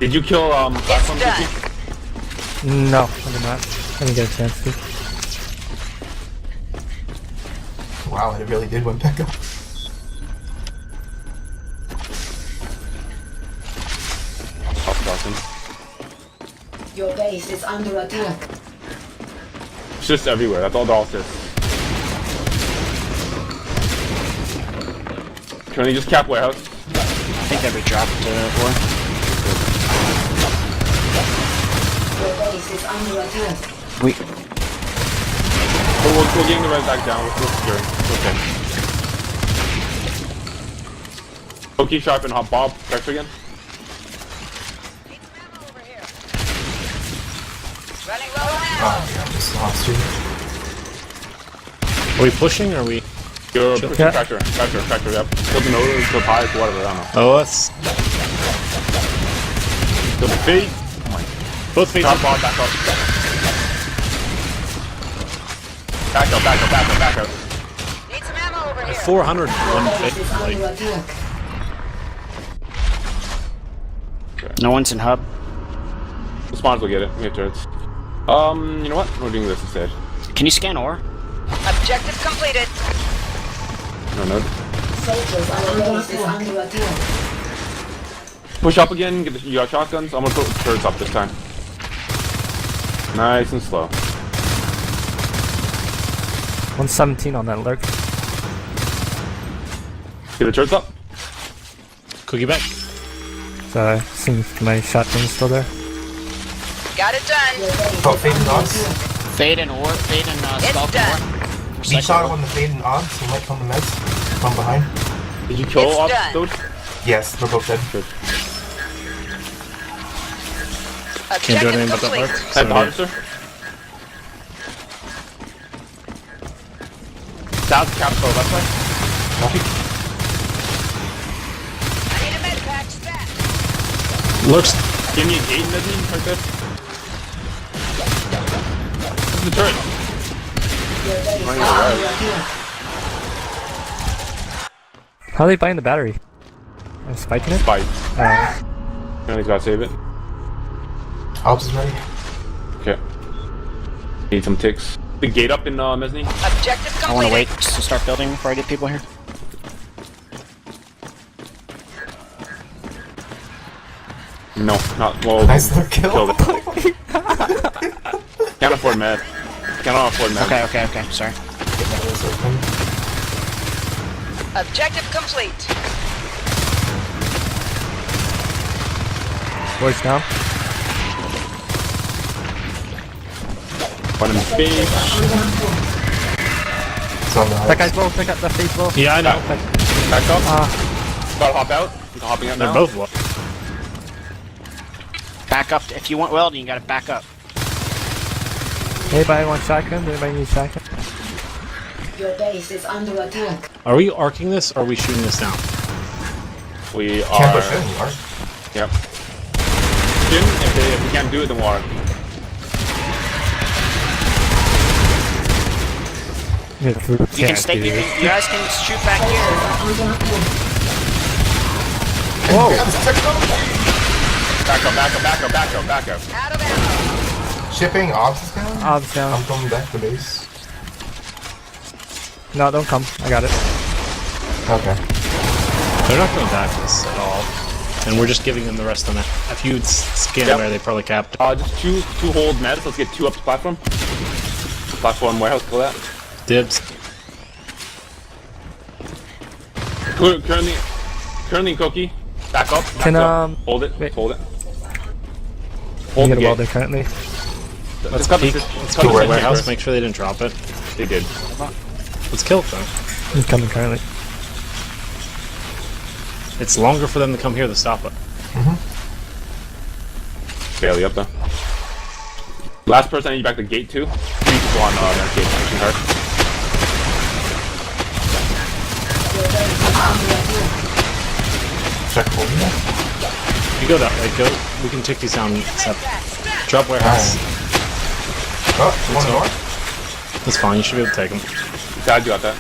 Did you kill platform done. PT? No, I did not. I didn't get a chance to. Wow, it really did went back up. Your base is under attack. It's just everywhere. That's all the all says. Can we just cap warehouse? I think every dropped war. Your base is under attack. We're getting the res back down. We're securing. Okay. Pokey, sharp, and hot bob. Pressure again. Running low on ammo. Oh, yeah, just lost you. Are we pushing or are we? You're pushing tractor, yep. Kill the node, kill pipe, whatever, I don't know. Oh, that's. Kill the feet. Both feet. Drop ball, back up. Back up. Need some ammo over here. 400 one Your fit. base is under Like, attack. No one's in hub. The spawns will get it. We have turrets. You know what? We're doing this instead. Can you scan ore? Objective completed. No node. Soldiers on your base is under attack. Push up again, you got shotguns. I'm gonna put the turrets up this time. Nice and slow. 117 on that lurk. Get the turrets up. cookie back. So, seems my shotgun's still there. Got it done. Oh, fade and odds. Fade and ore. Fade and scalp done. ore. Beat shot on the fade and odds. He might come to meds from behind. Did you kill It's all done. those? Yes, they're both dead. Good. Can't do anything Objective but that complete. work. At the harvester. South capital, that's right. I need a med pack stat. Lurks. Give me a gate mezzanine right there. This is the turret. Your base is Running under away. attack. How are they buying the battery? I'm spiking it? Fight. Uh, He's gotta save it. Alps is ready. Okay. Need some ticks. The gate up in mezzanine. Objective completed. I want to wait to start building before I get people here. No, not well. Nice little kill. Killed it. Can't afford med. Cannot afford med. Okay. Sorry. Objective complete. Where's down? One in big. It's on the That guy's low, pick up that face low. Yeah, I know. Back up. Ah, Gotta hop out. I'm hopping out They're now. both low. Back up. If you want welding, you gotta back up. anybody want shotgun? Anybody need shotgun? Your base is under attack. Are we arcing this or are we shooting this down? We Can't are. push in, you are. Yep. If we can't do it, then we'll arc. You You guys can shoot back here. Whoa! Back up. Out of ammo. Shipping, ops is down? Odds down. I'm coming back to base. No, don't come. I got it. Okay. They're not going back this at all. And we're just giving them the rest of the net. If you'd scan Yep. there, they probably capped. Just two hold meds. Let's get two up to platform. Platform warehouse, kill that. Dibs. Currently cookie. Back up. Can, hold it. wait. Hold it. You Hold get the a welder gate. currently. Let's cut Peek. this. Let's cut go this right in warehouse. first. Make sure they didn't drop it. They did. Let's kill it though. He's coming currently. It's longer for them to come here to stop it. Barely up though. Last person I need back to gate 2. 3 people on that gate. Pushing hard. Your base is under attack. Check holding that. You go that way. Go. We can take these down. Drop warehouse. Oh, one more. That's fine. You should be able to take them. Glad you got that.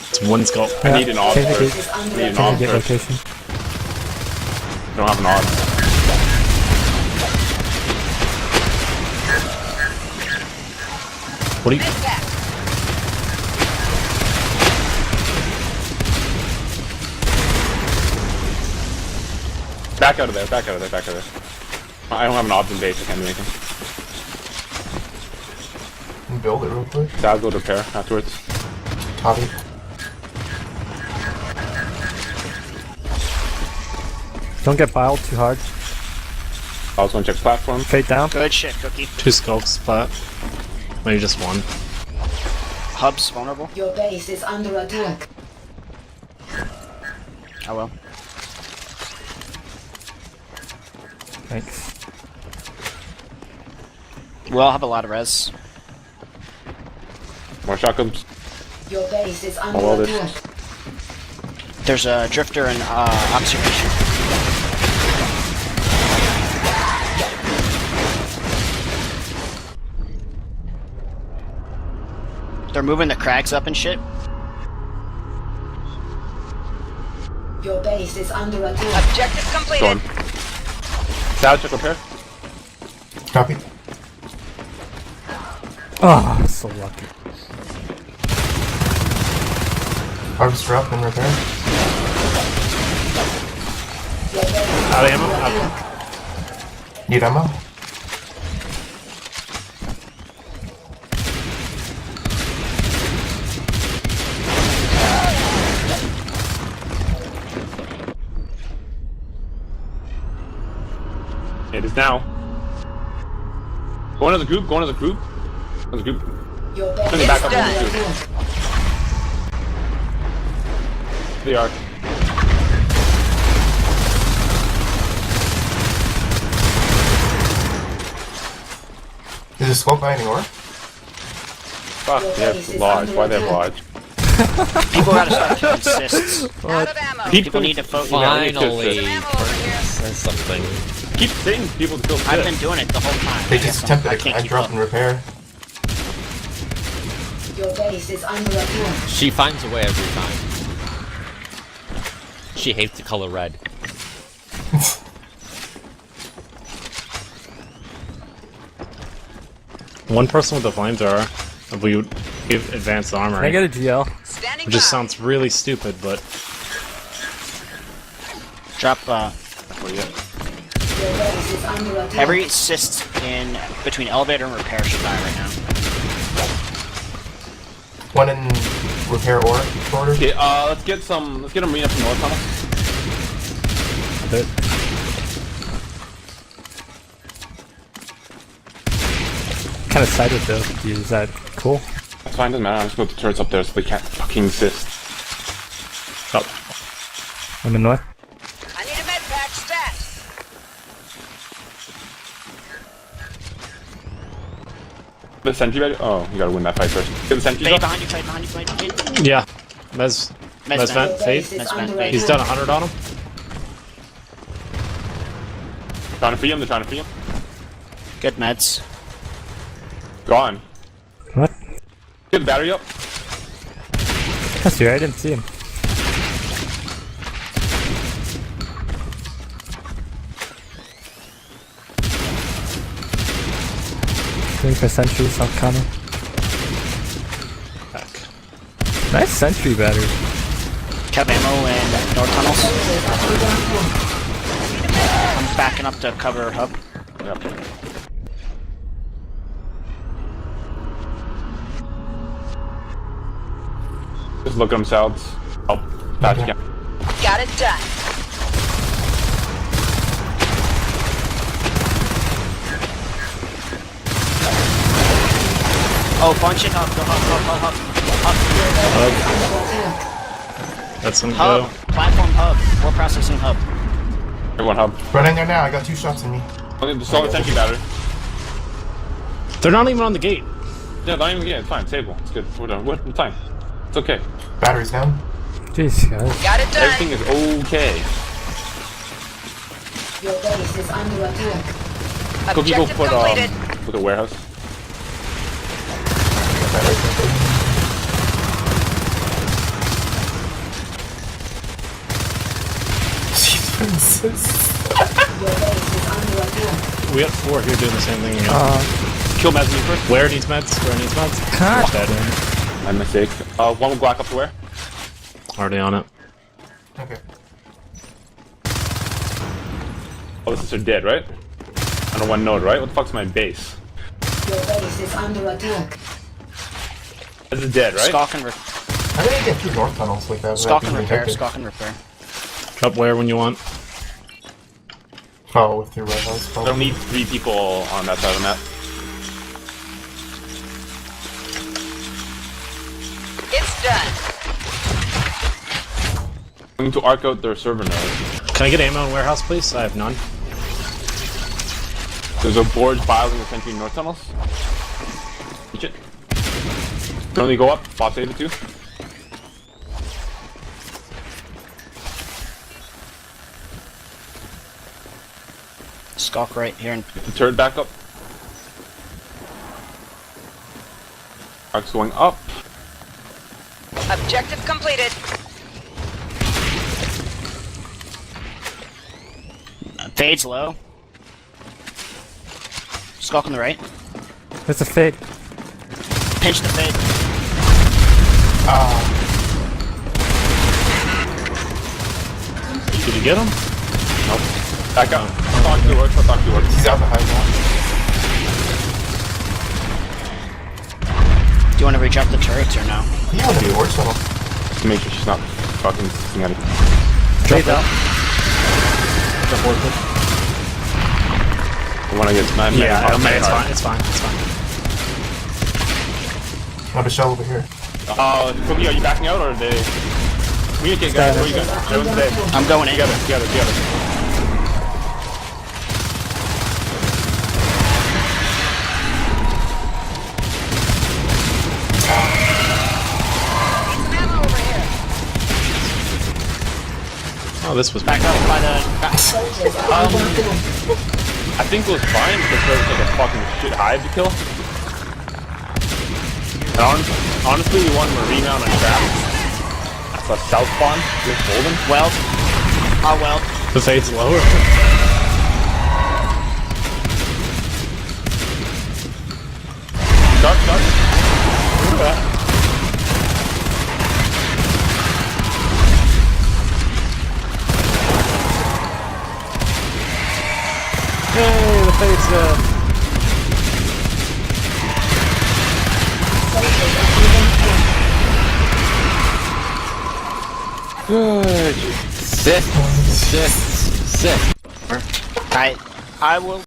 It's one skull. I need an off Change the first. gate. Is under I need an Change off the gate first. location. Don't have an off. What do you? Back out of there, back out of there, back out of there. I don't have an option base, I can't do anything. Can you build it real quick? So I'll go to repair afterwards. Copy. Don't get biled too hard. I also want to check platform. Fade down. Good shit, Cookie. 2 skulks flat. Maybe just 1. Hub's vulnerable. Your base is under attack. Oh well. Thanks. We all have a lot of res. More shotguns. Your base is under well, this- attack. There's a drifter and observation. They're moving the crags up and shit. Your base is under attack. Objective completed. Going. Sal, check repair. Copy. Oh, so lucky. Harvester up and repair. Your base is Out of ammo? under Out. attack. Need ammo? It is now. Going as a group, going as a group. As a group. Your base Sending is back up under as a group. attack. They are. Is this scope by any ore? Fuck, they have lodge. Why they have lodge? People gotta start killing assists. Out of ammo. People need to focus. Finally, Ammo over here. says something. Keep saying people to kill I've been shit. doing it the whole time. They I just guess I attempted can't I keep drop up. and repair. Your base is under attack. She finds a way every time. She hates the color red. One person with the flamethrower. We would give advanced armor. Can I get a GL? Standing It just by. sounds really stupid, but Drop Your base is under attack. every assist in between elevator and repair should die right now. One in repair ore order. Okay, let's get a marine up from north tunnel. But kind of sided though. Is that cool? That's fine, doesn't matter. I'll just put the turrets up there so they can't fucking assist. oh, I'm in north. I need a med pack stat. The sentry ready? Oh, you gotta win that fight first. Get the sentries Fade up. behind you, fade behind you, fade behind you. yeah. Mez Mez vent, vent. Your fade. base is That's under been fade. He's attack. done 100 on him. Trying to free him, they're trying to free him. Good meds. Gone. What? Get the battery up. That's here. I didn't see him. Waiting for sentry, South Connor. Back. Nice sentry battery. Cap ammo and door tunnels. I'm backing up to cover hub. Yep. Just look at themselves. Oh, that's Okay. Got it done. Oh, bunch it hub, go hub. That's some Hub. go. Platform hub. Core processing hub. everyone hub. Running there now. I got 2 shots in me. Okay, the solid sentry battery. They're not even on the gate. Yeah, not even, yeah, it's fine. Stable. It's good. We're done. It's fine. It's okay. Battery's down. Jeez, guys. Got it done. Everything is okay. Your base is under attack. Cookie, go Objective put completed. put a warehouse. Your base is under attack. We had 4 here doing the same thing again. Kill mezzanine first. Where needs meds? Where needs meds? God. Dead. My mistake. One with Glock up to where? Already on it. Okay. Oh, this is her dead, right? On a one node, right? What the fuck's my base? Your base is under attack. This is dead, right? Skulk and How did I get through north tunnels like that? Skulk without and being repair. detected? Skulk and repair. Up where when you want. Oh, with your red house, I probably. don't need 3 people on that side of the map. It's done. I'm going to arc out their server node. Can I get ammo in warehouse, please? I have none. There's a board piling the sentry north tunnels. Reach it. Can only go up. Boss save it too. Skulk right here. And The turret back up. Arc's going up. Objective completed. Fade's low. Skulk on the right. There's a fade. Pinch the fade. Did you get him? Nope. Back up. Talk to work. Talk to work. He's out the high wall. Do you want to reach out the turrets or no? He wanted to be a worse tunnel. To make sure she's not fucking sitting at it. Fade out. Jump forward, please. I want to get my Yeah, it's fine. It's fine. It's fine. I have a shell over here. Cookie, are you backing out or are they? Communicate, guys. Where are you guys? Everyone's dead. I'm going in. Together. Ammo over here. Oh, this was Back up by the. Soldiers are under attack. I think it was fine because there was like a fucking shit hive to kill. And honestly, we won Marina on a trap. That's a south spawn. You're golden. Weld. I'll weld. the fade's lower. Sharp. Look at that. Hey, the fade's Good. Sit. I will.